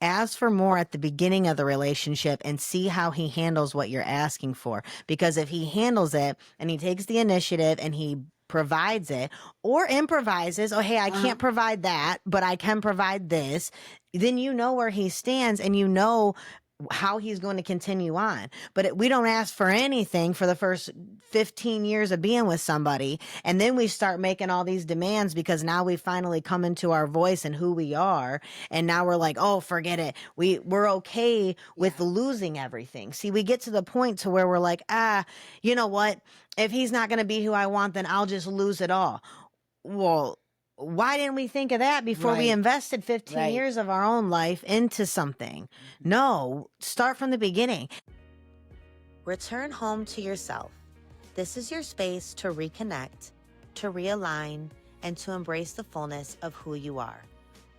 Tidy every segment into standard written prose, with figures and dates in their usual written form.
ask for more at the beginning of the relationship and see how he handles what you're asking for. Because if he handles it and he takes the initiative and he provides it or improvises, oh, hey, I can't provide that, but I can provide this, then you know where he stands and you know how he's going to continue on. But we don't ask for anything for the first 15 years of being with somebody. And then we start making all these demands because now we finally come into our voice and who we are. And now we're like, oh, forget it. We're okay with losing everything. See, we get to the point to where we're like, you know what? If he's not going to be who I want, then I'll just lose it all. Well, why didn't we think of that before we invested 15 years of our own life into something? No, start from the beginning. Return home to yourself. This is your space to reconnect, to realign, and to embrace the fullness of who you are.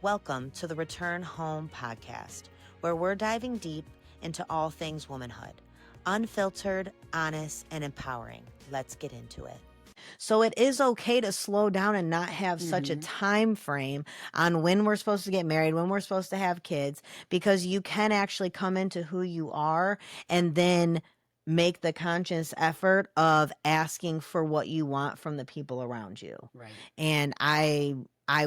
Welcome to the Return Home podcast, where we're diving deep into all things womanhood. Unfiltered, honest, and empowering. Let's get into it. So it is okay to slow down and not have such a time frame on when we're supposed to get married, when we're supposed to have kids, because you can actually come into who you are and then make the conscious effort of asking for what you want from the people around you. Right. And I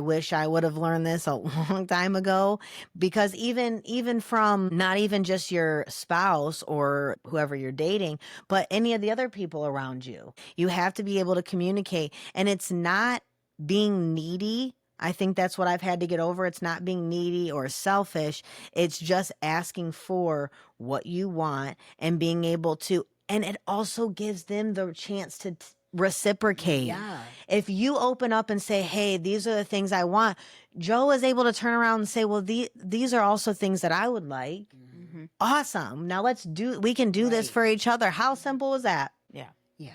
wish I would have learned this a long time ago, because even from not even just your spouse or whoever you're dating, but any of the other people around you, you have to be able to communicate. And it's not being needy. I think that's what I've had to get over. It's not being needy or selfish. It's just asking for what you want and being able to, and it also gives them the chance to reciprocate. Yeah. If you open up and say, hey, these are the things I want, Joe is able to turn around and say, well, these are also things that I would like. Mm-hmm. Awesome. Now we can do this for each other. How simple is that? Yeah. Yeah.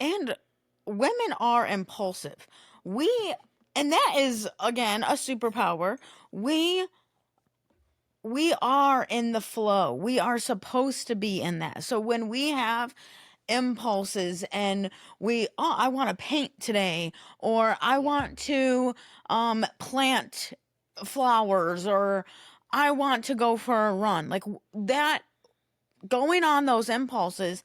And women are impulsive. And that is, again, a superpower. We are in the flow. We are supposed to be in that. So when we have impulses and I want to paint today, or I want to plant flowers, or I want to go for a run, like that, going on those impulses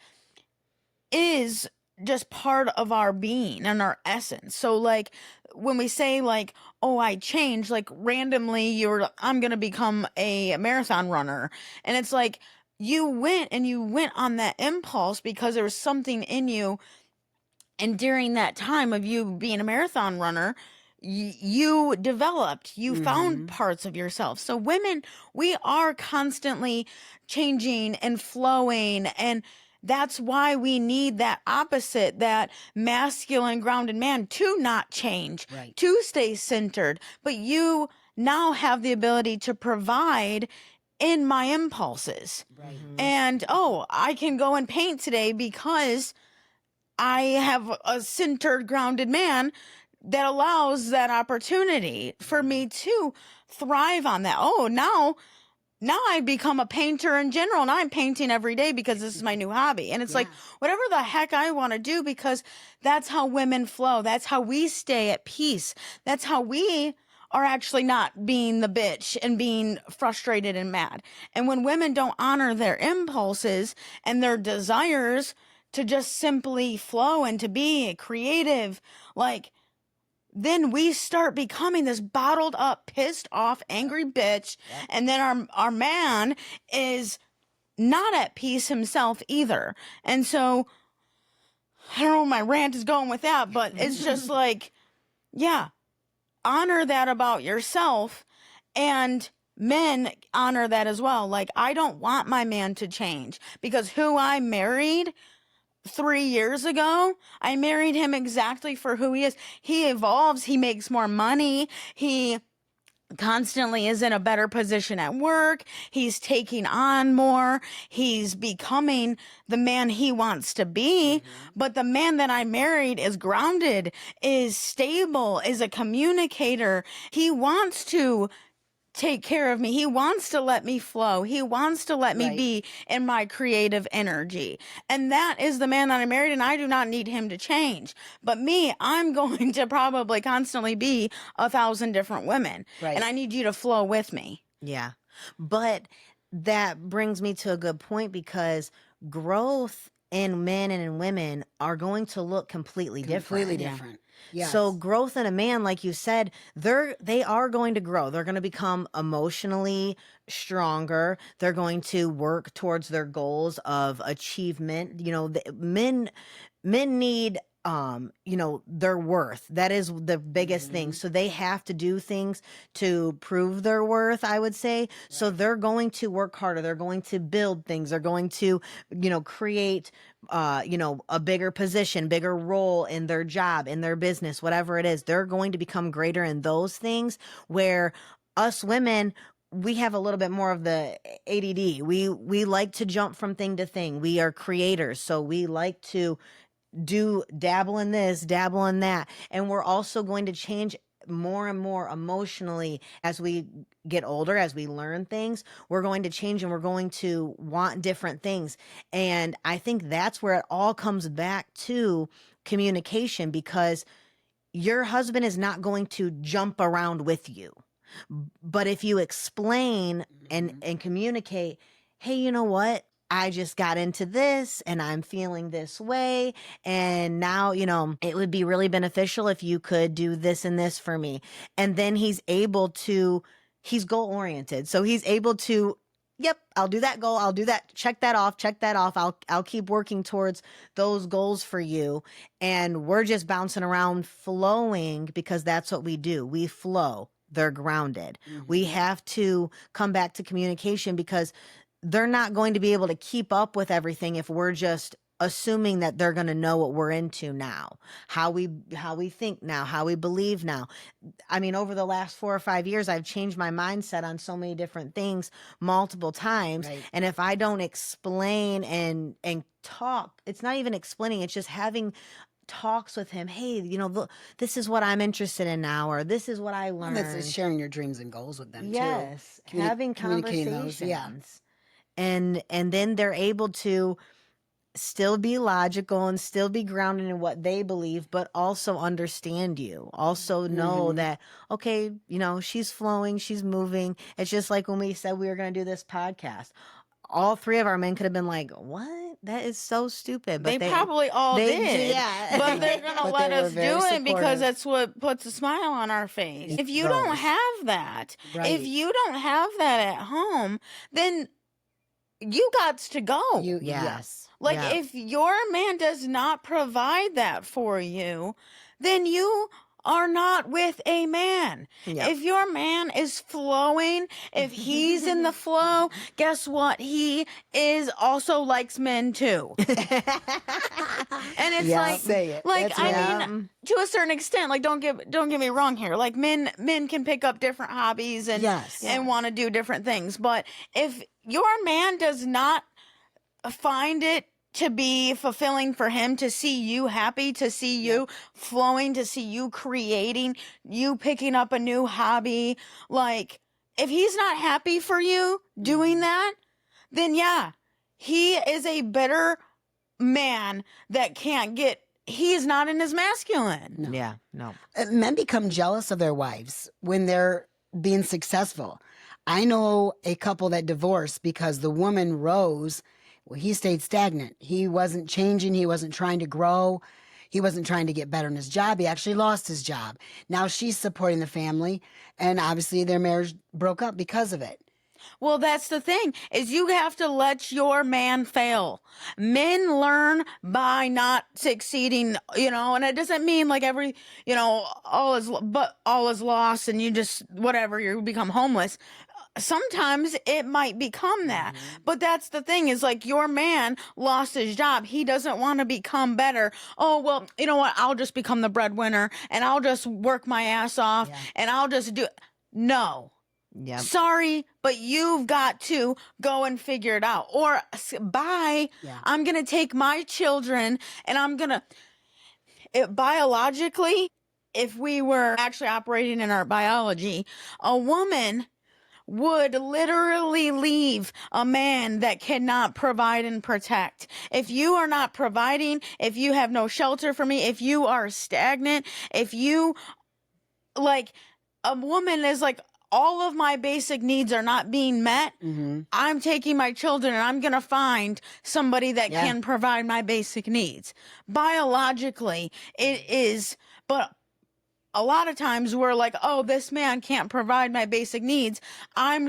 is just part of our being and our essence. So like when we say like, oh, I changed, like randomly I'm going to become a marathon runner. And it's like, you went on that impulse because there was something in you. And during that time of you being a marathon runner, you developed, you found parts of yourself. So women, we are constantly changing and flowing, and that's why we need that opposite, that masculine grounded man to not change, to stay centered. But you now have the ability to provide in my impulses. Right. And, I can go and paint today because I have a centered, grounded man that allows that opportunity for me to thrive on that. Oh, now I become a painter in general, and I'm painting every day because this is my new hobby. And it's like, whatever the heck I want to do, because that's how women flow. That's how we stay at peace. That's how we are actually not being the bitch and being frustrated and mad. And when women don't honor their impulses and their desires to just simply flow and to be creative, like, then we start becoming this bottled up, pissed off, angry bitch. Yeah. And then our man is not at peace himself either. And so I don't know where my rant is going with that, but it's just like, honor that about yourself, and men honor that as well. Like, I don't want my man to change, because who I married 3 years ago, I married him exactly for who he is. He evolves. He makes more money. He constantly is in a better position at work. He's taking on more. He's becoming the man he wants to be. But the man that I married is grounded, is stable, is a communicator. He wants to take care of me. He wants to let me flow. He wants to let me be in my creative energy. And that is the man that I married, and I do not need him to change. But me, I'm going to probably constantly be 1,000 different women. Right. And I need you to flow with me. Yeah. But that brings me to a good point because growth in men and in women are going to look completely Completely different. Yeah. different. Yes. So growth in a man, like you said, they are going to grow. They're going to become emotionally stronger. They're going to work towards their goals of achievement. You know, men need their worth. That is the biggest thing. So they have to do things to prove their worth, I would say. So they're going to work harder. They're going to build things. They're going to, create a bigger position, bigger role in their job, in their business, whatever it is. They're going to become greater in those things where us women, we have a little bit more of the ADD. We like to jump from thing to thing. We are creators, so we like to dabble in this, dabble in that. And we're also going to change more and more emotionally as we get older, as we learn things. We're going to change and we're going to want different things. And I think that's where it all comes back to communication, because your husband is not going to jump around with you. But if you explain and communicate, hey, you know what? I just got into this and I'm feeling this way. And now, it would be really beneficial if you could do this and this for me. And then he's goal oriented. So he's able to, yep, I'll do that goal. I'll do that. Check that off. Check that off. I'll keep working towards those goals for you. And we're just bouncing around flowing because that's what we do. We flow. They're grounded. We have to come back to communication because they're not going to be able to keep up with everything if we're just assuming that they're going to know what we're into now, how we think now, how we believe now. I mean, over the last 4 or 5 years, I've changed my mindset on so many different things multiple times. Right. And if I don't explain and talk, it's not even explaining, it's just having talks with him. Hey, look, this is what I'm interested in now, or this is what I And learned. that's sharing your dreams and goals with them Yes, too. having Communicating conversations. those, yeah. And then they're able to still be logical and still be grounded in what they believe, but also understand you. Also know that, okay, she's flowing, she's moving. It's just like when we said we were going to do this podcast. All 3 of our men could have been like, what? That is so stupid. But They probably all did. Yeah. But they're going to But let they were us do very it because supportive. that's what puts a smile on our face. It If you does. don't have that, Right. if you don't have that at home, then you got to go. Yes. Like, Yeah. if your man does not provide that for you, then you are not with a man. Yeah. If your man is flowing, if he's in the flow, guess what? He also likes men too. And it's Yeah. like, Say it. like, That's I right. mean, to a certain extent, like, don't get me wrong here. Like, men can pick up different hobbies and Yes. want to do different things. But if your man does not find it to be fulfilling for him to see you happy, to see you flowing, to see you creating, you picking up a new hobby, like, if he's not happy for you doing that, then yeah, he is a better man that he's not in his masculine. No. Yeah. No. Men become jealous of their wives when they're being successful. I know a couple that divorced because the woman rose. Well, he stayed stagnant. He wasn't changing. He wasn't trying to grow. He wasn't trying to get better in his job. He actually lost his job. Now she's supporting the family, and obviously their marriage broke up because of it. Well, that's the thing, is you have to let your man fail. Men learn by not succeeding, and it doesn't mean like all is lost and you just, whatever, you become homeless. Sometimes it might become that. But that's the thing, is like, your man lost his job. He doesn't want to become better. Oh, well, you know what? I'll just become the breadwinner and I'll just work my ass off and I'll just do it. No. Yeah. Sorry, but you've got to go and figure it out. Or bye. Yeah. I'm going to take my children and I'm going to, biologically, if we were actually operating in our biology, a woman would literally leave a man that cannot provide and protect. If you are not providing, if you have no shelter for me, if you are stagnant, if you, like, a woman is like all of my basic needs are not being met, I'm taking my children and I'm going to find somebody that Yeah. can provide my basic needs. Biologically, it is, but a lot of times we're like, oh, this man can't provide my basic needs. I'm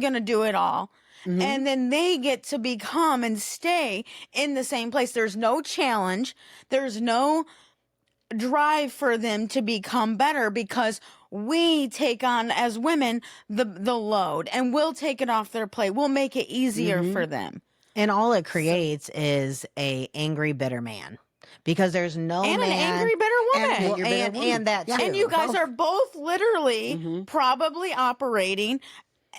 going to do it all. And then they get to become and stay in the same place. There's no challenge. There's no drive for them to become better because we take on as women the load and we'll take it off their plate. We'll make it easier for them. And all it creates is a angry, bitter man. Because there's no And man an angry, bitter woman. And angry, bitter woman. and that Yeah. too. And you guys Both. are both literally probably operating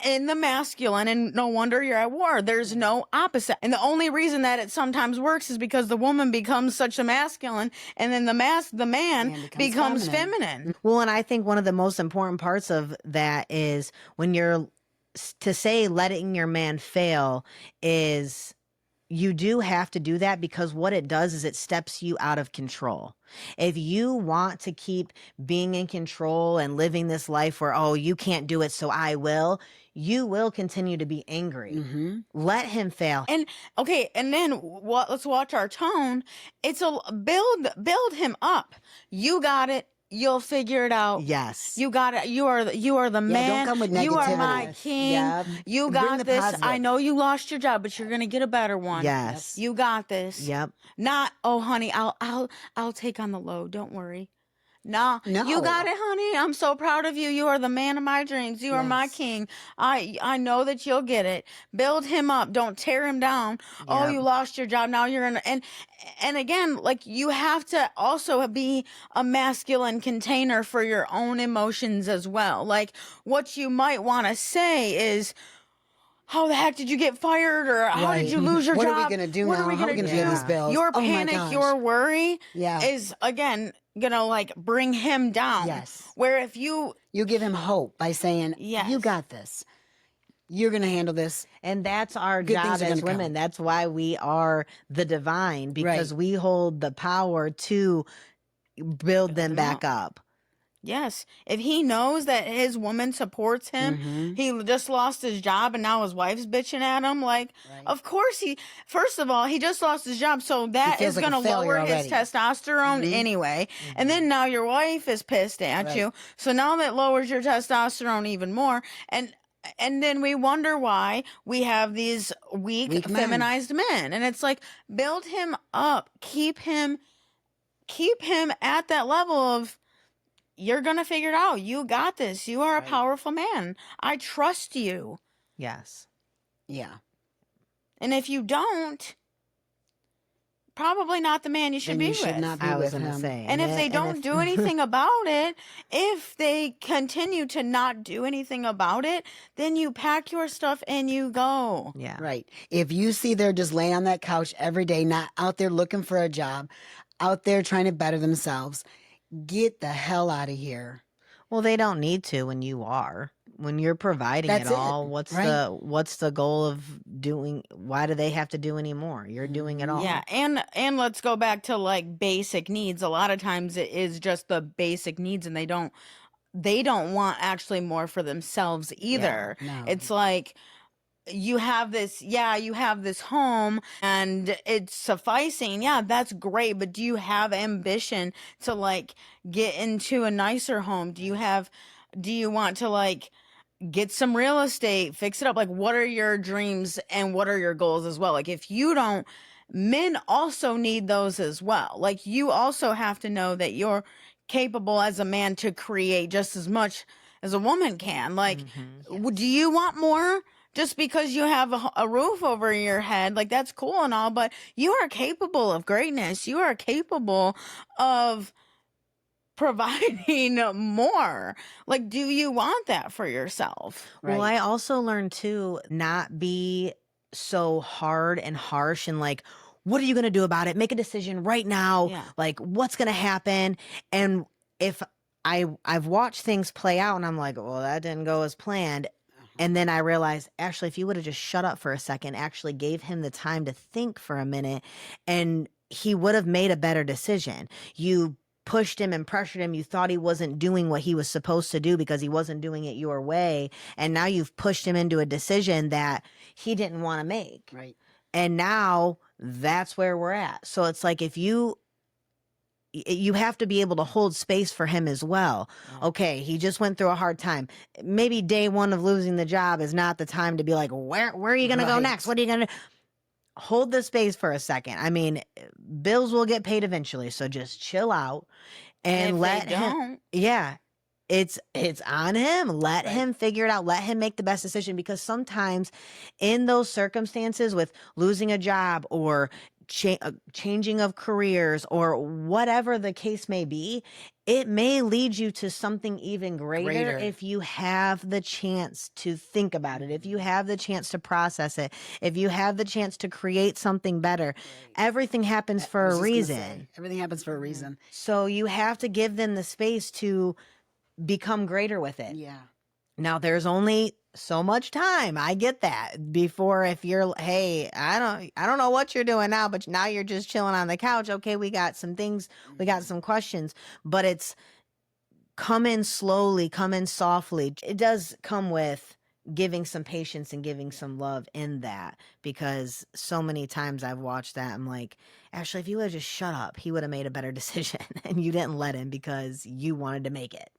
in the masculine, and no wonder you're at war. There's no opposite. And the only reason that it sometimes works is because the woman becomes such a masculine, and then the man Man becomes becomes feminine. Well, and I think one of the most important parts of that is when you're to say letting your man fail is you do have to do that because what it does is it steps you out of control. If you want to keep being in control and living this life where, oh, you can't do it, so I will, you will continue to be angry. Let him fail. And okay, and then what? Let's watch our tone. It's a build him up. You got it. You'll figure it out. Yes. You got it. You are the man. don't come with You are negativity. my king. Yeah. You And bring got the this. I positive. know you lost your job, but you're gonna get a better one. Yes. You got this. Yep. Not, oh honey, I'll take on the load. Don't worry. Nah, No. you got it, honey. I'm so proud of you. You are the man of my dreams. You are my Yes. king. I know that you'll get it. Build him up. Don't tear him down. Oh, Yep. you lost your job. Now you're in and again, like you have to also be a masculine container for your own emotions as well. Like what you might want to say is, how the heck did you get fired? Or how Right. did you lose your What job? are we gonna do What now? are we How are we gonna gonna pay do? these bills? Your Oh my panic, gosh. your worry Yeah. is again gonna like bring him down. Yes. Where if you You give him hope by saying, Yes. you got this. You're going to handle this. And that's our Good job things are as gonna women. come. That's why we are the divine because Right. we hold the power to build them them back up. yes, if he knows that his woman supports him, Mm-hmm. he just lost his job and now his wife's bitching at him. Like, Right. of course first of all, he just lost his job, so that feels is like a going to failure lower his already. testosterone anyway. And then now your wife is pissed at Right. you, so now that lowers your testosterone even more. And then we wonder why we have these weak men. feminized men. And it's like, build him up, keep him at that level of, you're going to figure it out. You got this. You are a Right. powerful man. I trust you. Yes. Yeah. And if you don't, probably not the man you should Then be you should with. not be I was with going to him. say. And if they don't do anything about it, if they continue to not do anything about it, then you pack your stuff and you go. Yeah. Right. If you see they're just laying on that couch every day, not out there looking for a job, out there trying to better themselves, get the hell out of here. Well, they don't need to when you are. When you're providing That's it it, all, right? what's the goal of doing? Why do they have to do any more? You're doing it all. Yeah, and let's go back to like basic needs. A lot of times it is just the basic needs, and they don't want actually more for themselves either. no. It's like you have this home and it's sufficing. Yeah, that's great, but do you have ambition to like get into a nicer home? Do you want to like get some real estate, fix it up? Like, what are your dreams and what are your goals as well? Like, if you don't, men also need those as well. Like, you also have to know that you're capable as a man to create just as much as a woman can. Like, do you want more? Just because you have a roof over your head, like that's cool and all, but you are capable of greatness. You are capable of providing more. Like, do you want that for yourself? Well, Right. I also learned to not be so hard and harsh and like, what are you going to do about it? Make a decision right now. Yeah. Like, what's going to happen? And if I've watched things play out and I'm like, well, that didn't go as planned. And then I realized, actually, if you would have just shut up for a second, actually gave him the time to think for a minute, and he would have made a better decision. You pushed him and pressured him. You thought he wasn't doing what he was supposed to do because he wasn't doing it your way. And now you've pushed him into a decision that he didn't want to make. Right. And now that's where we're at. So it's like, if you have to be able to hold space for him as well. Okay, he just went through a hard time. Maybe day one of losing the job is not the time to be like, where are you going to go next? What are you going to hold the space for a second? I mean, bills will get paid eventually, so just chill out and If let they him. don't, Yeah, it's on him. Let Right. him figure it out. Let him make the best decision, because sometimes in those circumstances, with losing a job or changing of careers or whatever the case may be, it may lead you to something even greater if you have the chance to think about it, if you have the chance to process it, if you have the chance to create something better. Everything happens I for was a just gonna reason. say, everything happens for a reason. So you have to give them the space to become greater with it. Yeah. Now, there's only so much time. I get that. Before, if you're, hey, I don't know what you're doing now, but now you're just chilling on the couch. Okay, we got some things, we got some questions, but it's come in slowly, come in softly. It does come with giving some patience and giving some love in that, because so many times I've watched that. I'm like, Ashley, if you would have just shut up, he would have made a better decision, and you didn't let him because you wanted to make it.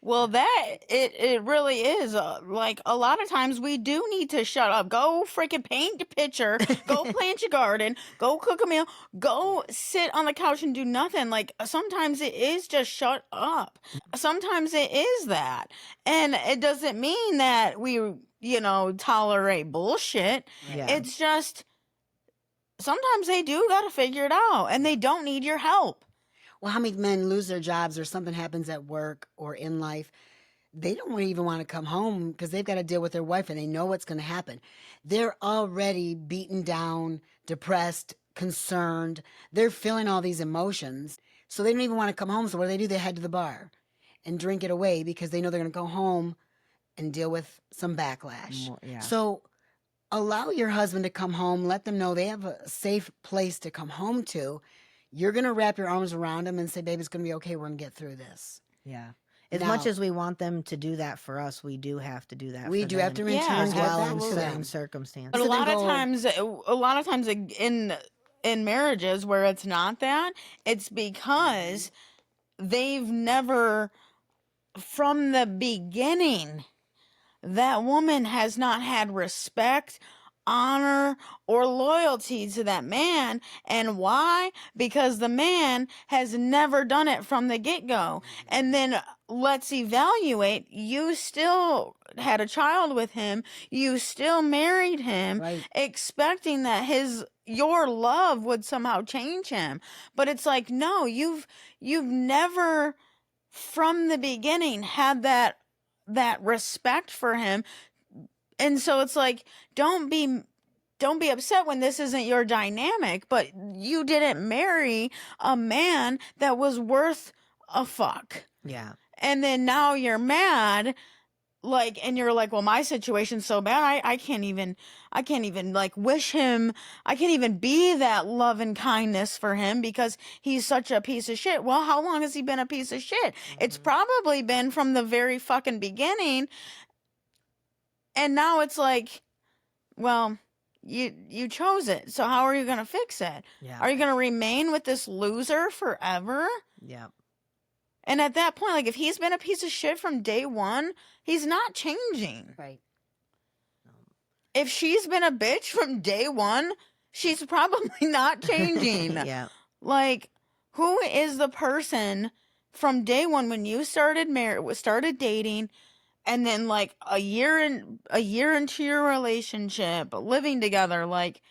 well, that it really is. Like, a lot of times we do need to shut up. Go freaking paint your picture. Go plant your garden. Go cook a meal. Go sit on the couch and do nothing. Like, sometimes it is just shut up. Sometimes it is that, and it doesn't mean that we tolerate bullshit. Yeah. It's just sometimes they do got to figure it out, and they don't need your help. Well, how many men lose their jobs or something happens at work or in life? They don't even want to come home because they've got to deal with their wife and they know what's going to happen. They're already beaten down, depressed, concerned. They're feeling all these emotions. So they don't even want to come home. So what do? They head to the bar and drink it away because they know they're going to go home and deal with some backlash. Yeah. So allow your husband to come home. Let them know they have a safe place to come home to. You're going to wrap your arms around them and say, babe, it's going to be okay. We're going to get through this. Yeah. As Now- much as we want them to do that for us, we do have to do that We for do them have to in Yeah, turn as give well that in to certain them. circumstances. But So a then lot of go- times in marriages where it's not that, it's because they've never, from the beginning, that woman has not had respect, honor, or loyalty to that man. And why? Because the man has never done it from the get-go. And then let's evaluate. You still had a child with him. You still married him, Right. expecting that your love would somehow change him. But it's like, no, you've never from the beginning had that respect for him. And so it's like, don't be upset when this isn't your dynamic, but you didn't marry a man that was worth a fuck. Yeah. And then now you're mad, like, and you're like, well, my situation's so bad, I can't even like wish him, I can't even be that love and kindness for him because he's such a piece of shit. Well, how long has he been a piece of shit? It's probably been from the very fucking beginning. And now it's like, well, you chose it. So how are you going to fix it? Yeah. Are you going to remain with this loser forever? Yeah. And at that point, like, if he's been a piece of shit from day one, he's not changing. Right. If she's been a bitch from day one, she's probably not changing. Yeah. Like, who is the person from day one when you started dating, and then like a year into your relationship, living together, like,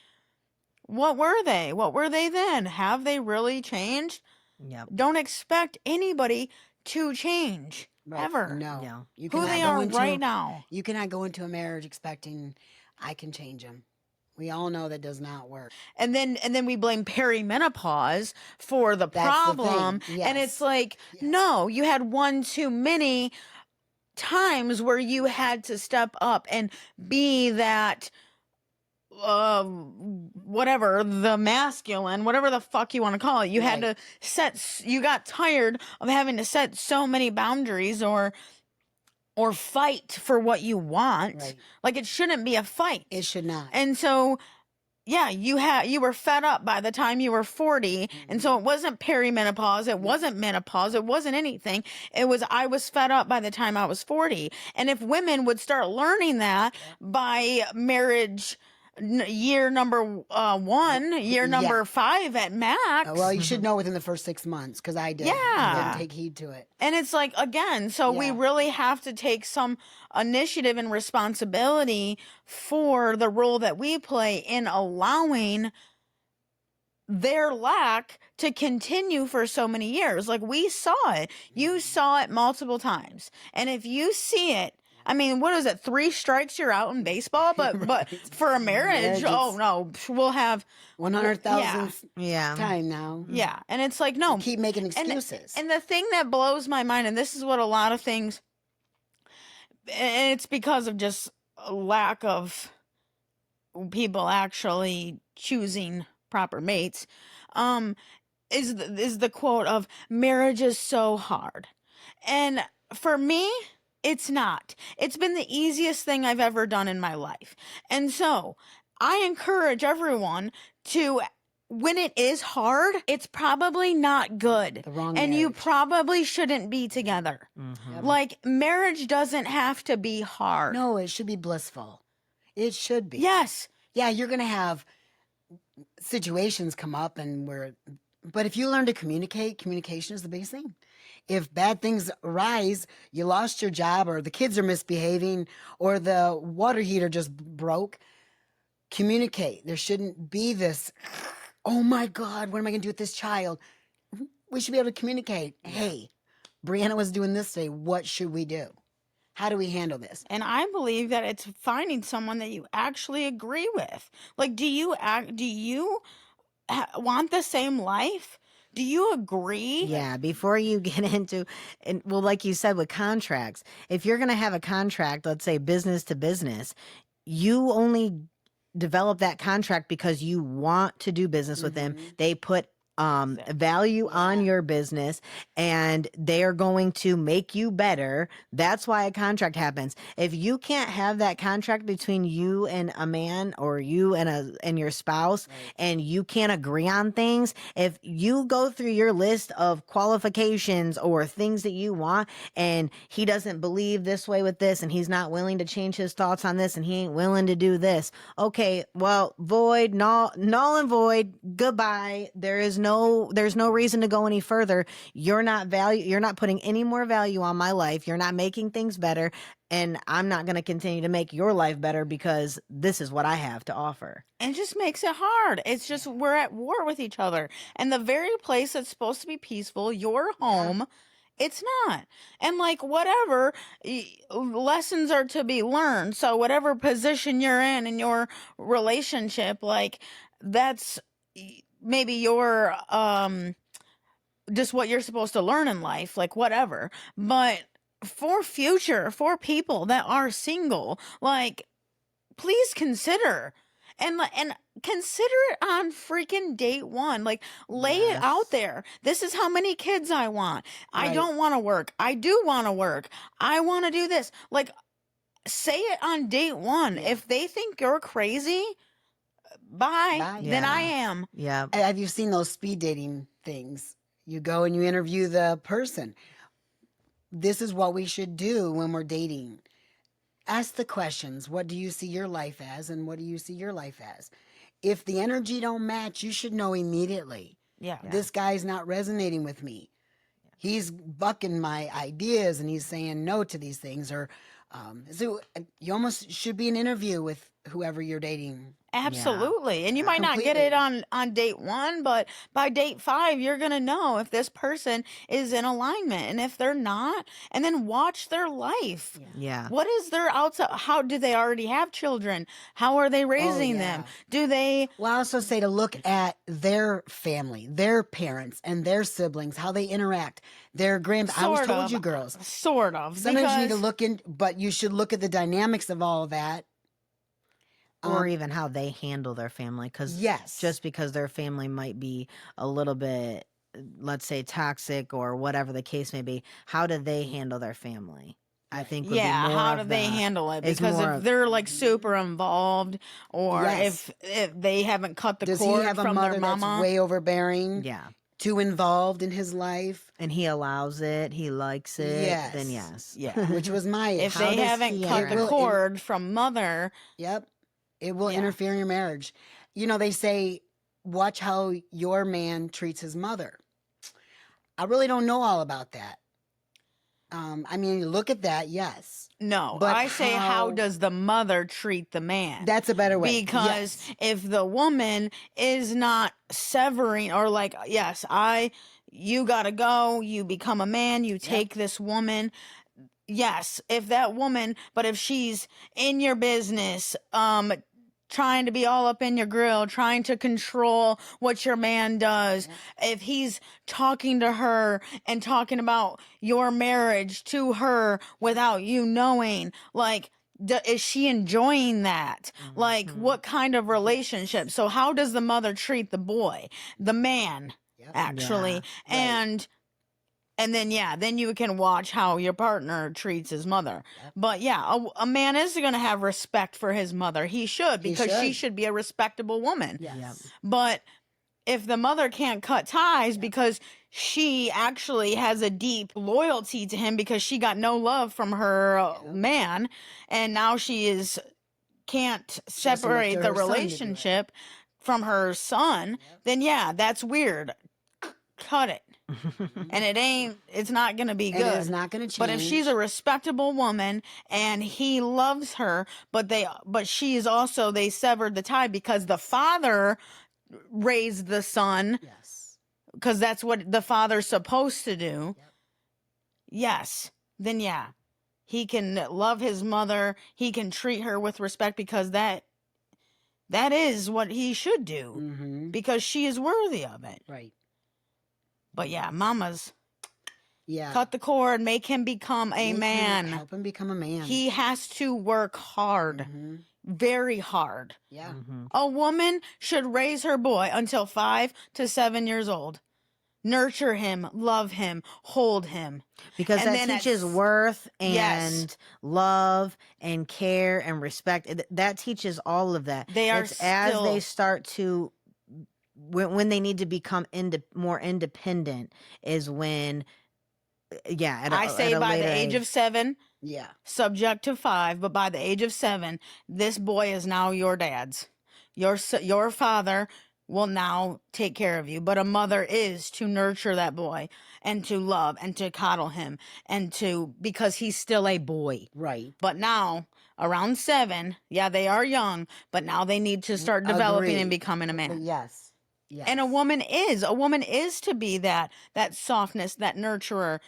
what were they? What were they then? Have they really changed? Yeah. Don't expect anybody to change Right. ever. No. No. You Who cannot they go are into- right now. You cannot go into a marriage expecting I can change them. We all know that does not work. And then we blame perimenopause for the That's the problem. thing. And Yes. it's like, Yes. no, you had one too many times where you had to step up and be that whatever, the masculine, whatever the fuck you want to call it. You had to you got tired of having to set so many boundaries or fight for what you want. Right. Like, it shouldn't be a fight. It should not. And so, yeah, you were fed up by the time you were 40. And so it wasn't perimenopause. It wasn't menopause. It wasn't anything. I was fed up by the time I was 40. And if women would start learning that by marriage year number 1, year number 5 at max. Well, you should know within the first 6 months, because I did. Yeah. I didn't take heed to it. And it's like, again, so we really have to take some initiative and responsibility for the role that we play in allowing their lack to continue for so many years. Like, we saw it. You saw it multiple times. And if you see it, I mean, what is it? 3 strikes, you're out in baseball. But for a marriage, oh no, we'll have 100,000th time now. Yeah, and it's like, no, keep making excuses. And the thing that blows my mind, and this is what a lot of things, and it's because of just a lack of people actually choosing proper mates, is the quote of marriage is so hard, and for me, it's not. It's been the easiest thing I've ever done in my life. And so I encourage everyone to, when it is hard, it's probably not good. The wrong and marriage. you probably shouldn't be together. Mm-hmm. Like, marriage doesn't have to be hard. No, it should be blissful. It should be. Yes. Yeah, you're going to have situations come up but if you learn to communicate, communication is the biggest thing. If bad things arise, you lost your job, or the kids are misbehaving, or the water heater just broke, communicate. There shouldn't be this, oh my God, what am I going to do with this child? We should be able to communicate. Hey, Brianna was doing this today. What should we do? How do we handle this? And I believe that it's finding someone that you actually agree with. Like, do you want the same life? Do you agree? Yeah, before you get into, and well, like you said with contracts, if you're going to have a contract, let's say business to business, you only develop that contract because you want to do business with them. They put value on your business, and they are going to make you better. That's why a contract happens. If you can't have that contract between you and a man, or you and your spouse, and you can't agree on things, if you go through your list of qualifications or things that you want, and he doesn't believe this way with this, and he's not willing to change his thoughts on this, and he ain't willing to do this, okay, well, void, null and void, goodbye. There's no reason to go any further. You're not putting any more value on my life. You're not making things better, and I'm not going to continue to make your life better because this is what I have to offer. And it just makes it hard. It's just, we're at war with each other. And the very place that's supposed to be peaceful, your home, it's not. And like, whatever lessons are to be learned. So whatever position you're in your relationship, like, that's maybe your just what you're supposed to learn in life, like, whatever. But for people that are single, like, please consider and consider it on freaking date 1. Like, lay it out there. This is how many kids I want. I don't want to work. I do want to work. I want to do this. Like, say it on date 1. If they think you're crazy, bye. Then I am. Yeah. Have you seen those speed dating things? You go and you interview the person. This is what we should do when we're dating. Ask the questions. What do you see your life as, and what do you see your life as? If the energy don't match, you should know immediately. Yeah. This guy's not resonating with me. He's bucking my ideas, and he's saying no to these things. Or so you almost should be an interview with whoever you're dating. Absolutely. And you might not get it on date 1, but by date 5, you're going to know if this person is in alignment. And if they're not, and then watch their life. Yeah. What is their outside? How do they already have children? How are they raising them? Do they? Well, I also say to look at their family, their parents, and their siblings, how they interact, their I always told you girls. Sort of. Sometimes you need to look in, but you should look at the dynamics of all of that. Or even how they handle their family. Because Yes. just because their family might be a little bit, let's say, toxic or whatever the case may be, how do they handle their family? I think would be Yeah, more how of do they handle it? is Because more if of, they're like super involved, or Yes. if they haven't cut the Does he cord have a from their mother that's mama, way overbearing, yeah. too involved in his life? And he allows it, he likes it, then Yes. yes. yeah. Which was my If issue. How they does haven't he cut the interact? cord from mother, Yep. It will Yeah. interfere in your marriage. You know, they say, watch how your man treats his mother. I really don't know all about that. I mean, look at that, yes. no. But I say, how how- does the mother treat the man? That's a better way. Because Yes. if the woman is not severing, or like, yes, you gotta go, you become a man, you take this woman. Yes, if that woman, but if she's in your business, trying to be all up in your grill, trying to control what your man does, if he's talking to her and talking about your marriage to her without you knowing, like, is she enjoying that? Like, what kind of relationship? So how does the mother treat the boy, the man, Yep. actually? Yeah, And then, yeah, then you can watch how your partner treats his mother. Yep. But yeah, a man is going to have respect for his mother. He should, He because she should. should be a respectable woman. Yes. Yep. But if the mother can't cut ties because she actually has a deep loyalty to him because she got no love from her man, and now can't She has to look separate to the her son to do it. relationship from her son, then yeah, that's weird. Cut it. And it's not going to be And good. it is not going to change. But if she's a respectable woman and he loves her, but she is also, they severed the tie because the father raised the son, Yes. because that's what the father's supposed to do. Yep. Yes. Then yeah, he can love his mother. He can treat her with respect, because that is what he should do, Mm-hmm. because she is worthy of it. Right. But yeah, mamas, Yeah. cut the cord, make him become a Make him- man. Help him become a man. He has to work hard, Mhm. very hard. Yeah. Mm-hmm. A woman should raise her boy until 5 to 7 years old. Nurture him, love him, hold him. Because And that then at teaches s- worth Yes. and love and care and respect. That teaches all of that. They are It's as they still- start to, when they need to become more independent, is when, I say by the age of 7, Yeah. subject to 5, but by the age of 7, this boy is now your dad's. Your father will now take care of you, but a mother is to nurture that boy and to love and to coddle him, and because he's still a boy. Right. But now around 7, yeah, they are young, but now they need to start developing and Agreed. becoming a man. Yes. Yes. And a woman is to be that softness, that nurturer,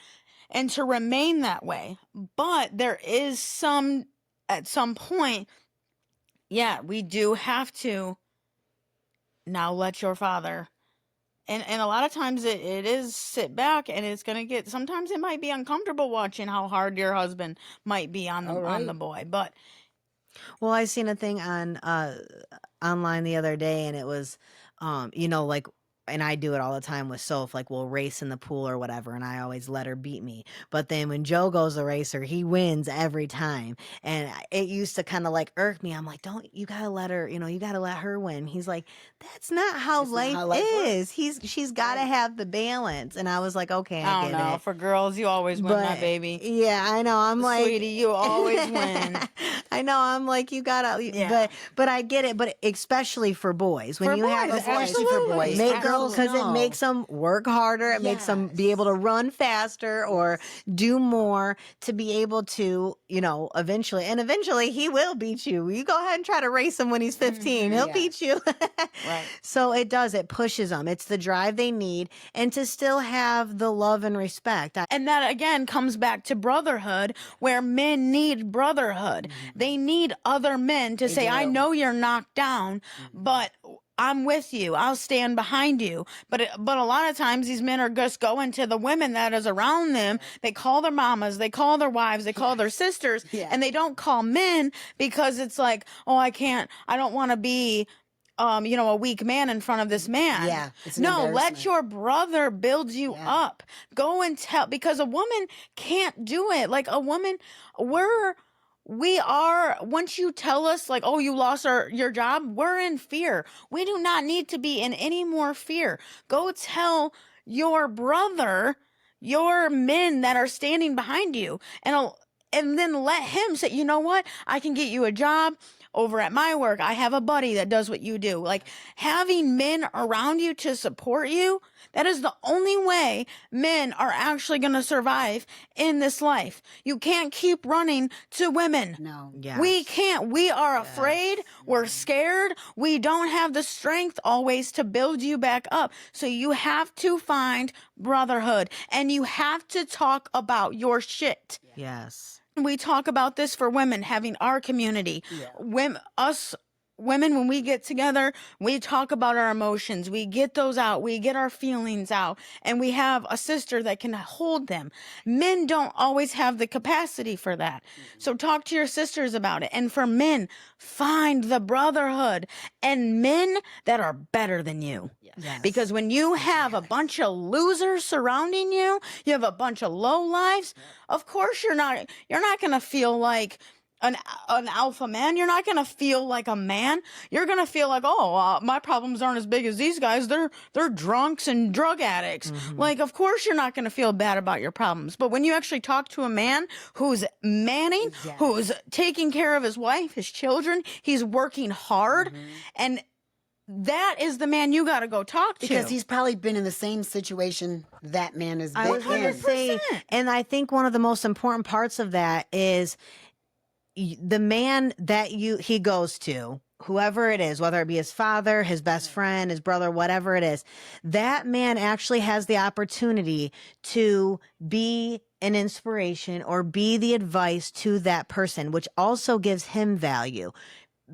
and to remain that way. But there is at some point, yeah, we do have to now let your father, and a lot of times it is sit back, and it's going to get, sometimes it might be uncomfortable watching how hard your husband might be on the All right. boy. But Well, I seen a thing on online the other day, and it was, like, and I do it all the time with Soph, like we'll race in the pool or whatever, and I always let her beat me. But then when Joe goes a racer, he wins every time, and it used to kind of like irk me. I'm like, you gotta let her, you gotta let her win. He's like, that's not how That's not life how life is. She's gotta have the balance, and I was like, okay, I I don't get know. it. For girls, you always win, my baby. Yeah, I know. I'm like, Sweetie, you always win. I know. I'm like, you gotta, Yeah. but I get it. But especially for boys, when For you have boys, especially for absolutely. boys. make For girls, girls, because it no. makes them work harder. It makes them be able to run faster or do more to be able to, eventually he will beat you. You go ahead and try to race him when he's 15. He'll Yeah. beat you. Right. So it pushes them. It's the drive they need, and to still have the love and respect. And that again comes back to brotherhood, where men need brotherhood. They need other men to say, I do. know you're knocked down, but I'm with you. I'll stand behind you. But a lot of times these men are just going to the women that is around them. They call their mamas, they call their wives, they call their sisters, and they don't call men because it's like, oh, I don't want to be a weak man in front of this man. Yeah, it's an No, let embarrassment. your brother build you up. Go and tell, because a woman can't do it. Like a woman, once you tell us like, oh, you lost your job, we're in fear. We do not need to be in any more fear. Go tell your brother, your men that are standing behind you, and then let him say, you know what? I can get you a job over at my work. I have a buddy that does what you do. Like having men around you to support you, that is the only way men are actually going to survive in this life. You can't keep running to women. No. Yes. We can't. We are afraid. We're scared. We don't have the strength always to build you back up. So you have to find brotherhood, and you have to talk about your shit. Yes. We talk about this for women, having our community. Us women, when we get together, we talk about our emotions. We get those out. We get our feelings out. And we have a sister that can hold them. Men don't always have the capacity for that. So talk to your sisters about it. And for men, find the brotherhood and men that are better than you. Yes. Because when you have a bunch of losers surrounding you, you have a bunch of low lives, of course you're not going to feel like an alpha man. You're not going to feel like a man. You're going to feel like, my problems aren't as big as these guys. They're drunks and drug addicts. Like, of course you're not going to feel bad about your problems. But when you actually talk to a man who's manning, who's taking care of his wife, his children, he's working hard, and that is the man you got to go talk to. Because he's probably been in the same situation that man has been I was going to in. say, and I think one of the most important parts of that is the man that he goes to, whoever it is, whether it be his father, his best friend, his brother, whatever it is, that man actually has the opportunity to be an inspiration or be the advice to that person, which also gives him value.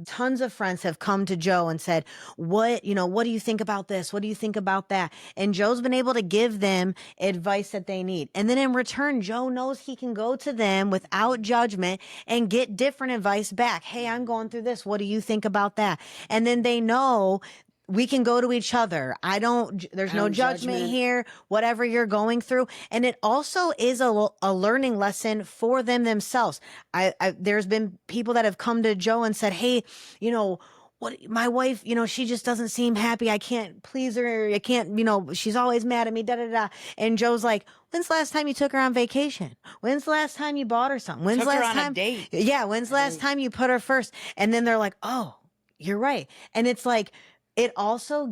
Tons of friends have come to Joe and said, what do you think about this? What do you think about that? And Joe's been able to give them advice that they need. And then in return, Joe knows he can go to them without judgment and get different advice back. Hey, I'm going through this. What do you think about that? And then they know we can go to each other. There's no judgment here, whatever you're going through. And it also is a learning lesson for them themselves. There's been people that have come to Joe and said, hey, my wife, she just doesn't seem happy. I can't please her. I can't, she's always mad at me, da, da, da. And Joe's like, when's the last time you took her on vacation? When's the last time you bought her something? When's Took the her last on a time? date. Yeah. When's the last time you put her first? And then they're like, oh, you're right. And it's like, it also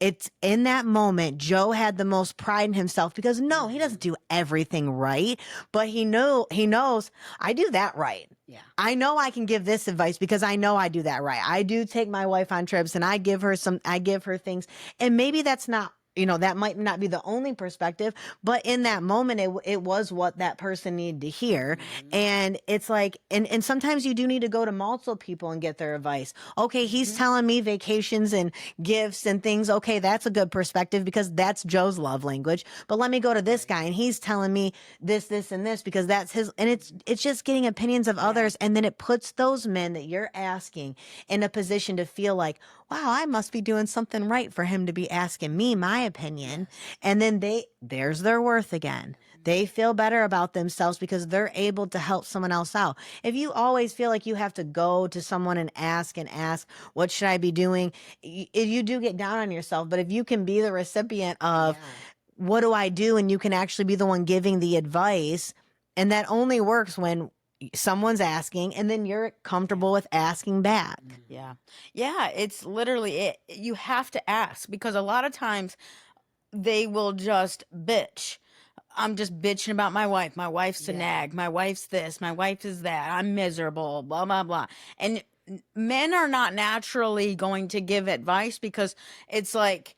it's in that moment, Joe had the most pride in himself because no, he doesn't do everything right, but he knows I do that right. Yeah. I know I can give this advice because I know I do that right. I do take my wife on trips and I give her things, and maybe that's not, that might not be the only perspective, but in that moment, it was what that person needed to hear. And it's like, and sometimes you do need to go to multiple people and get their advice. Okay, he's telling me vacations and gifts and things. Okay, that's a good perspective because that's Joe's love language. But let me go to this guy and he's telling me this, and this because that's his. And it's just getting opinions of others. And then it puts those men that you're asking in a position to feel like, wow, I must be doing something right for him to be asking me my opinion. And then there's their worth again. They feel better about themselves because they're able to help someone else out. If you always feel like you have to go to someone and ask, what should I be doing? You do get down on yourself. But if you can be the recipient of what do I do? And you can actually be the one giving the advice. And that only works when someone's asking and then you're comfortable with asking back. Yeah. It's literally it. You have to ask because a lot of times they will just bitch. I'm just bitching about my wife. My wife's a nag. My wife's this. My wife is that. I'm miserable, blah, blah, blah. And men are not naturally going to give advice because it's like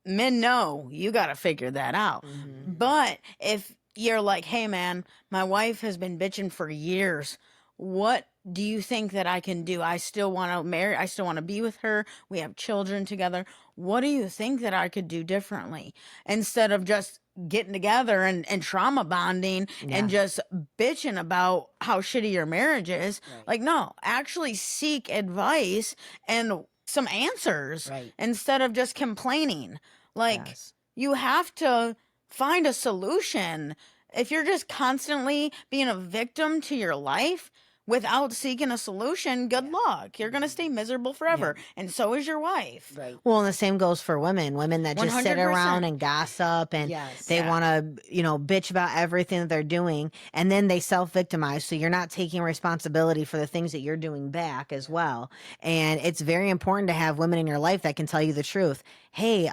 men know you got to figure that out. But if you're like, hey, man, my wife has been bitching for years. What do you think that I can do? I still want to marry. I still want to be with her. We have children together. What do you think that I could do differently instead of just getting together and trauma bonding and just bitching about how shitty your marriage is? Right. Like, no, actually seek advice and some answers Right. instead of just complaining. Like, you have to find a solution. If you're just constantly being a victim to your life without seeking a solution, good luck. You're going to stay miserable forever. And so is your wife. Right. Well, and the same goes for women that just sit 100%. around and gossip and Yes. they want to, bitch about everything that they're doing. And then they self-victimize. So you're not taking responsibility for the things that you're doing back as well. And it's very important to have women in your life that can tell you the truth. Hey,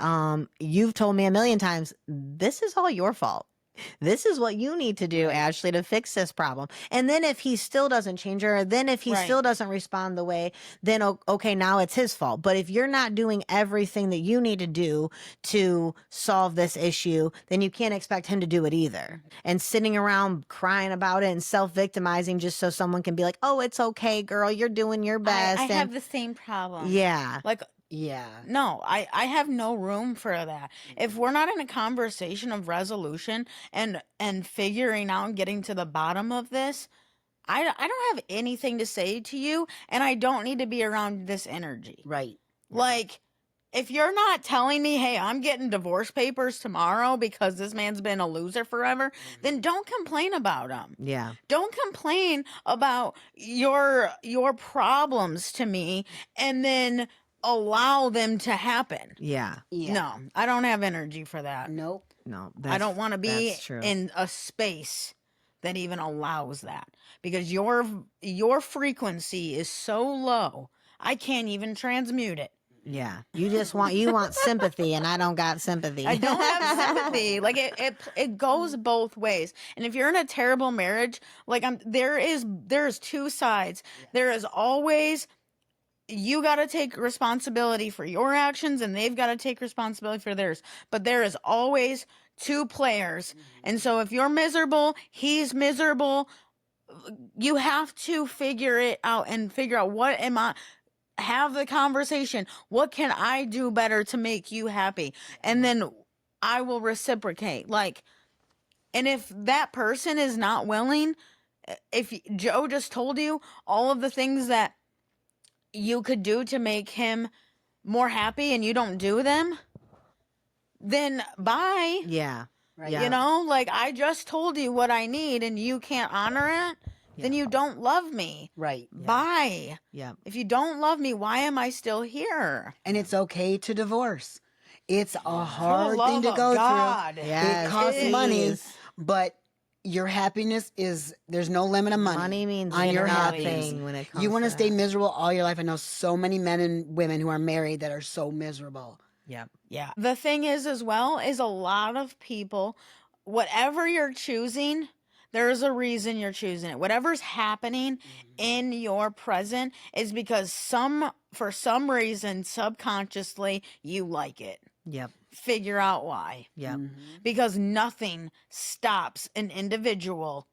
you've told me a million times, this is all your fault. This is what you need to do, Ashley, to fix this problem. And then if he still doesn't change, or then if he still doesn't respond the way, then okay, now it's his fault. But if you're not doing everything that you need to do to solve this issue, then you can't expect him to do it either. And sitting around crying about it and self-victimizing just so someone can be like, oh, it's okay, girl, you're doing your best. I have the same problem. Yeah. Like, Yeah. no, I have no room for that. If we're not in a conversation of resolution and figuring out and getting to the bottom of this, I don't have anything to say to you, and I don't need to be around this energy. Right. Like, if you're not telling me, hey, I'm getting divorce papers tomorrow because this man's been a loser forever, then don't complain about him. Yeah. Don't complain about your problems to me and then allow them to happen. Yeah. No, I don't have energy for that. Nope. No, I don't want to be that's true. in a space that even allows that, because your frequency is so low, I can't even transmute it. Yeah. You want sympathy, and I don't got sympathy. I don't have sympathy. Like, it goes both ways. And if you're in a terrible marriage, like, there's two sides. There is always, you got to take responsibility for your actions and they've got to take responsibility for theirs. But there is always two players. And so if you're miserable, he's miserable. You have to figure it out and figure out, have the conversation. What can I do better to make you happy? And then I will reciprocate. Like, and if that person is not willing, if Joe just told you all of the things that you could do to make him more happy and you don't do them, then bye. Yeah. Right. Yeah. You know, like, I just told you what I need and you can't honor it, then you don't love me. Right. Bye. Yeah. If you don't love me, why am I still here? And it's okay to divorce. It's a hard love thing to of go God. through. Yes, It costs it money, is. but your happiness there's no limit of money. Money means on your nothing happiness. when it comes You want to to stay that. miserable all your life. I know so many men and women who are married that are so miserable. Yeah. Yeah. The thing is, as well, is a lot of people, whatever you're choosing, there's a reason you're choosing it. Whatever's happening in your present is because for some reason, subconsciously, you like it. Yep. Figure out why. Yep. Because nothing stops an individual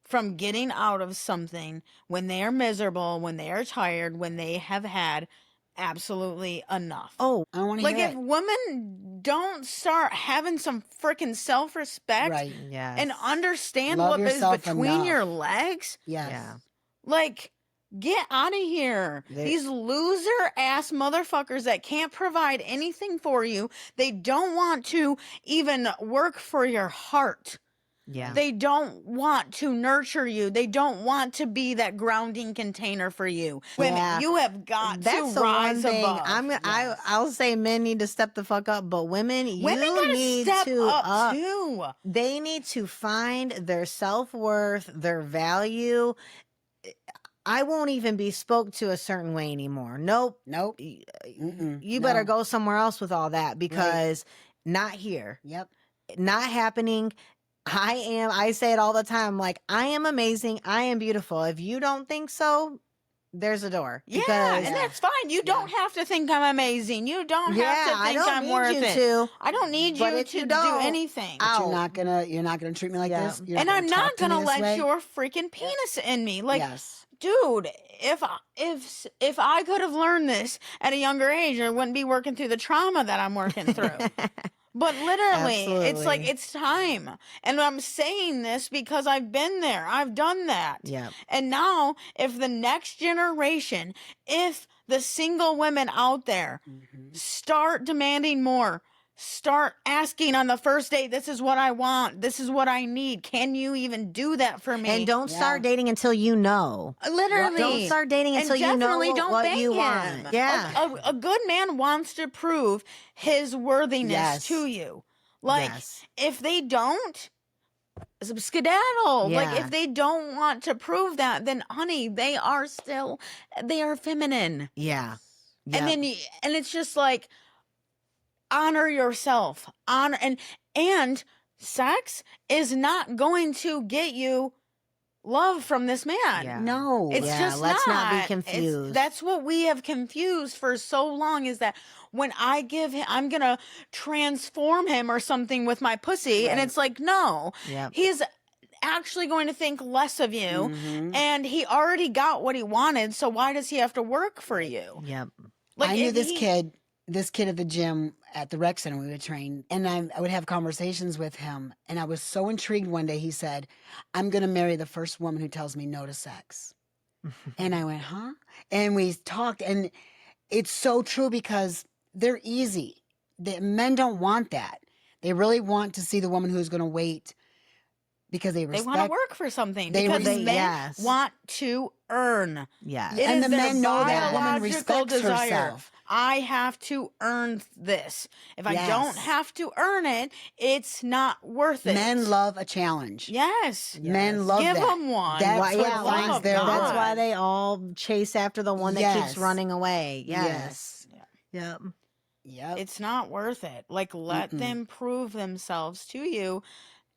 from getting out of something when they are miserable, when they are tired, when they have had absolutely enough. Oh, I don't want to Like, hear if it. women don't start having some freaking self-respect Right. yes. and understand Love what is yourself between enough. your legs, Yes. Yeah. like, get out of here. These loser ass motherfuckers that can't provide anything for you, they don't want to even work for your heart. Yeah. They don't want to nurture you. They don't want to be that grounding container for you. Women, Yeah. you have got That's to the one rise thing above. I'll say men need to step the fuck up, but women Women you gotta need step to up too. They need to find their self-worth, their value. I won't even be spoke to a certain way anymore. Nope. Nope. You better No. go somewhere else with all that because not here. Yep. Not happening. I say it all the time, like, I am amazing. I am beautiful. If you don't think so, there's a door. Yeah, Because and that's fine. You don't have to think I'm amazing. You don't have yeah, to I think don't I'm need worth you it. to. I don't need But you if to you do don't, anything. I'll- You're not gonna treat me like Yeah. this. You're And not I'm gonna not talk to me gonna this let way. your freaking penis in me. Like, Yes. dude, if I could have learned this at a younger age, I wouldn't be working through the trauma that I'm working through. But literally, it's like, Absolutely. it's time. And I'm saying this because I've been there. I've done that. Yeah. And now, if the next generation, if the single women out there start demanding more, start asking on the first date, this is what I want, this is what I need, can you even do that for me? And don't start dating until you know. Literally. Don't start dating And until you know definitely don't what bang you him. want. Yeah. A good man wants to prove his worthiness Yes. to you. Like, Yes. if they don't, skedaddle. Like, Yeah. if they don't want to prove that, then honey, they are feminine. Yeah. And then, and it's just like, honor yourself. And sex is not going to get you love from this man. Yeah. No. It's Yeah, just let's not be It's- confused. That's what we have confused for so long, is that when I give him, I'm going to transform him or something with my pussy. And Right. it's like, no, Yep. he's actually going to think less of you. Mhm. And he already got what he wanted. So why does he have to work for you? Yep. Like, I knew if this he- kid at the gym at the rec center we would train, and I would have conversations with him. And I was so intrigued one day. He said, "I'm going to marry the first woman who tells me no to sex." And I went, "Huh?" And we talked, and it's so true because they're easy. Men don't want that. They really want to see the woman who's going to wait because they They respect. want to work for something. They Because re- men yes. want to earn. Yeah. It And is the their men know that woman biological respects desire. herself. I have to earn this. If I Yes. don't have to earn it, it's not worth it. Men love a challenge. Yes. Men love Give that. them one. That's Why- what yeah, finds love their God. That's worth. why they all chase after the one that Yes. keeps running away. Yes. Yep. Yep. It's not worth it. Like, let them prove themselves to you.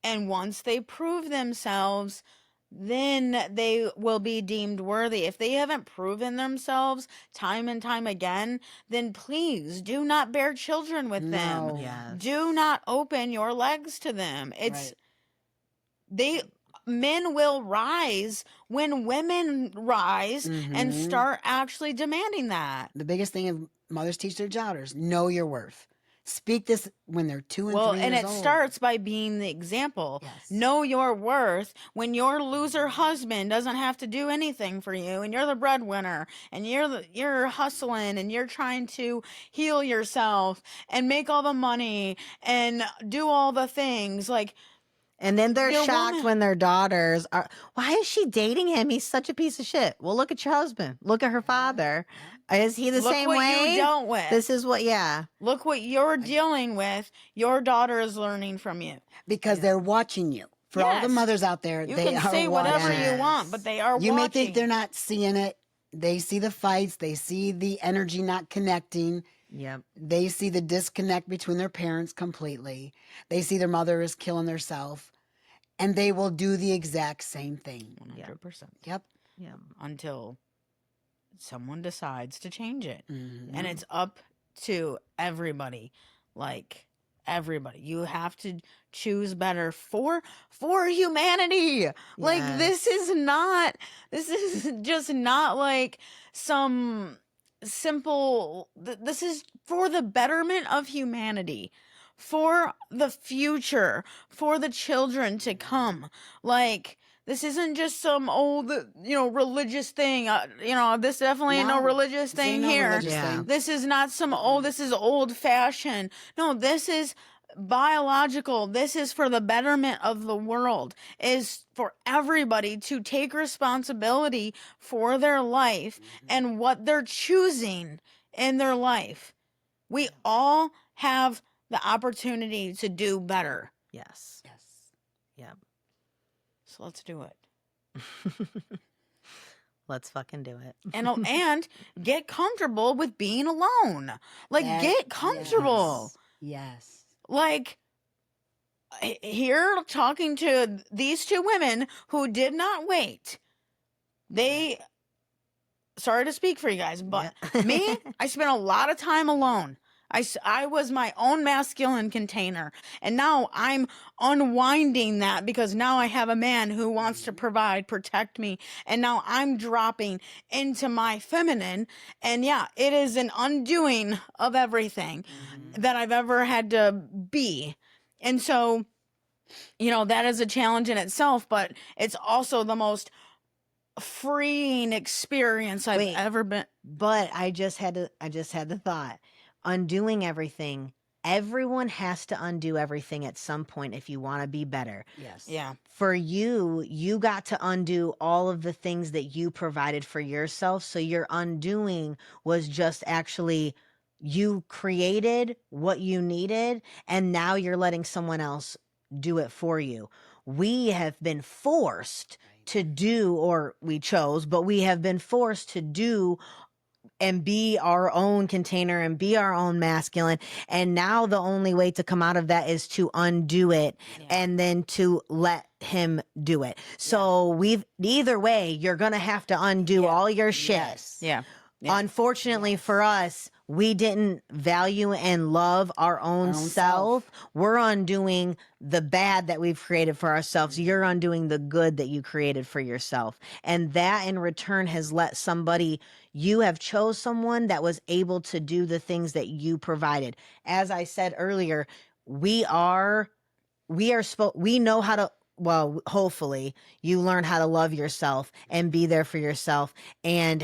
And once they prove themselves, then they will be deemed worthy. If they haven't proven themselves time and time again, then please do not bear children with them. No. Yes. Do not open your legs to them. It's Right. men will rise when women rise and Mhm. start actually demanding that. The biggest thing is mothers teach their daughters, know your worth. Speak this when they're 2 and 3 And years it old. starts by being the example. Yes. Know your worth when your loser husband doesn't have to do anything for you, and you're the breadwinner, and you're hustling, and you're trying to heal yourself and make all the money and do all the things. Like, And then they're Your shocked woman- when their daughters are, why is she dating him? He's such a piece of shit. Well, look at your husband. Look at her father. Is he the look same what way? you dealt with. This is what, yeah. Look what you're dealing with. Your daughter is learning from you. because they're watching you. For all the Yes. mothers out there, You they can are say whatever watching. you want, but they are You watching. may think they're not seeing it. They see the fights. They see the energy not connecting. Yep. They see the disconnect between their parents completely. They see their mother is killing herself. And they will do the exact same thing. 100%. Yep. Yep. Until someone decides to change it. Mhm. And it's up to everybody. Like, everybody. You have to choose better for humanity. Like, this is just not like some simple, this is for the betterment of humanity, for the future, for the children to come. Like, this isn't just some old, religious thing. This definitely ain't no No, religious this ain't thing no here. religious Yeah. thing. This is not this is old fashioned. No, this is biological. This is for the betterment of the world, is for everybody to take responsibility for their life and what they're choosing in their life. We all have the opportunity to do better. Yes. Yes. Yep. So let's do it. Let's fucking do it. And get comfortable with being alone. Like, get comfortable. Yes. Like, here talking to these two women who did not wait. They sorry to speak for you guys, but Yeah. me, I spent a lot of time alone. I was my own masculine container. And now I'm unwinding that because now I have a man who wants to provide, protect me. And now I'm dropping into my feminine. And yeah, it is an undoing of everything that I've ever had to be. And so, that is a challenge in itself, but it's also the most freeing experience I've Wait. ever been. But I just had the thought. Undoing everything. Everyone has to undo everything at some point if you want to be better. Yes. Yeah. For you got to undo all of the things that you provided for yourself. So your undoing was just actually you created what you needed, and now you're letting someone else do it for you. We have been forced to do, or we chose, but we have been forced to do and be our own container and be our own masculine. And now the only way to come out of that is to undo it and then to let him do it. So either way, you're going to have to undo all your shit. Yes. Yeah. Unfortunately for us, we didn't value and love our own self. We're undoing the bad that we've created for ourselves. You're undoing the good that you created for yourself. And that in return has let you have chose someone that was able to do the things that you provided. As I said earlier, we know how to, well, hopefully you learn how to love yourself and be there for yourself and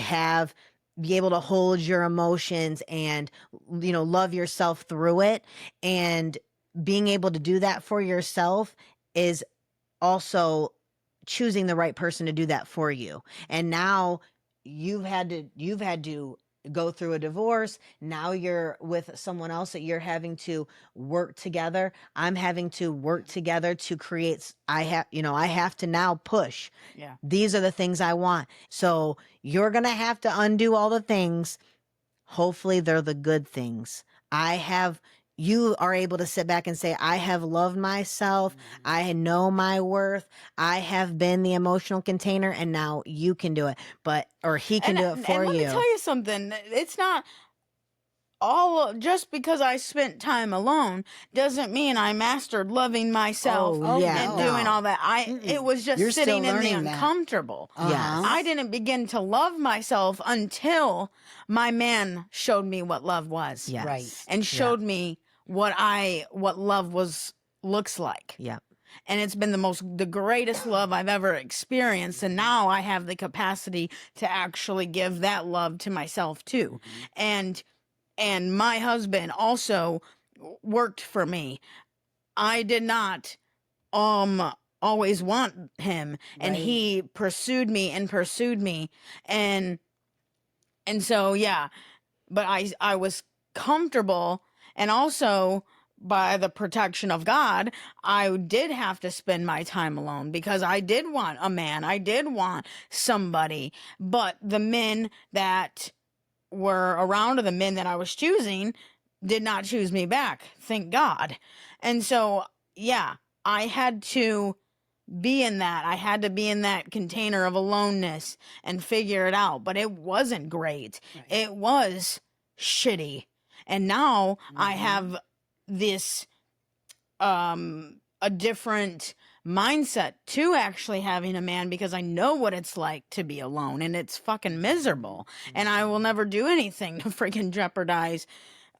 be able to hold your emotions and, love yourself through it. And being able to do that for yourself is also choosing the right person to do that for you. And now you've had to go through a divorce. Now you're with someone else that you're having to work together. I'm having to work together to create. I have to now push. Yeah. These are the things I want. So you're going to have to undo all the things. Hopefully they're the good things. You are able to sit back and say, I have loved myself. I know my worth. I have been the emotional container, and now you can do it. Or he can do it for and let you. me tell you something. It's not just because I spent time alone doesn't mean I mastered loving myself and doing all that. It was just You're sitting still in the learning that. uncomfortable. Yes. I didn't begin to love myself until my man showed me what love was. Yes. Right. And showed me what love looks like. Yeah. And it's been the greatest love I've ever experienced. And now I have the capacity to actually give that love to myself too. And my husband also worked for me. I did not always want him, and he pursued me and so but I was comfortable, and also by the protection of God, I did have to spend my time alone because I did want a man. I did want somebody, but the men that were around, or the men that I was choosing, did not choose me back. Thank God. And so, I had to be in that. I had to be in that container of aloneness and figure it out. But it wasn't great. Right. It was shitty. And now I have this a different mindset to actually having a man, because I know what it's like to be alone, and it's fucking miserable. And I will never do anything to freaking jeopardize,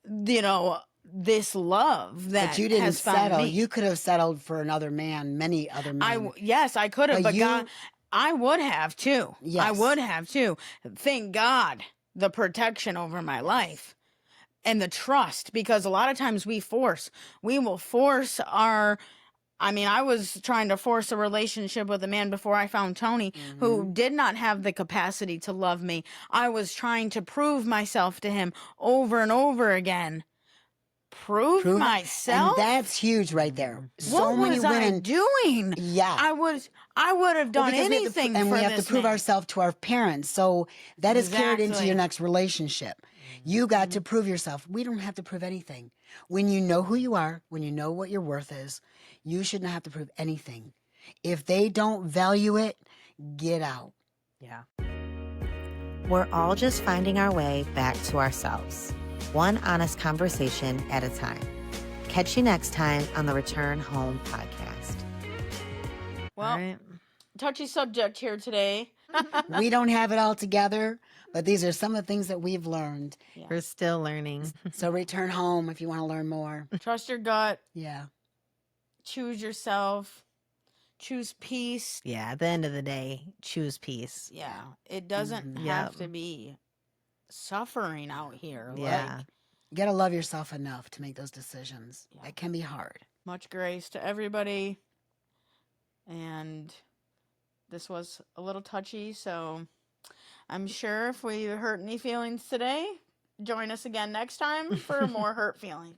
this love that But you didn't has found settle. me. You could have settled for another man, many other men. Yes, I could have, but God, I would have too. Yes. I would have too. Thank God, the protection over my life. And the trust, because a lot of times we will force I was trying to force a relationship with a man before I found Tony, who did not have the capacity to love me. I was trying to prove myself to him over and over again. Prove myself? And that's huge right there. What was I doing? Yeah. I would have done anything and for we have to prove man. ourselves to our parents. So that is carried into your next relationship. You got to prove yourself. We don't have to prove anything. When you know who you are, when you know what your worth is, you shouldn't have to prove anything. If they don't value it, get out. Yeah. We're all just finding our way back to ourselves, one honest conversation at a time. Catch you next time on the Return Home podcast. Well, All right. touchy subject here today. We don't have it all together, but these are some of the things that we've learned. We're still learning. So return home if you want to learn more. Trust your gut. Yeah. Choose yourself. Choose peace. Yeah, at the end of the day, choose peace. Yeah. It doesn't Mhm. have Yep. to be suffering out here. Yeah. Like, You got to love yourself enough to make those decisions. Yeah. It can be hard. much grace to everybody. And this was a little touchy, so I'm sure if we hurt any feelings today, join us again next time for more hurt feelings.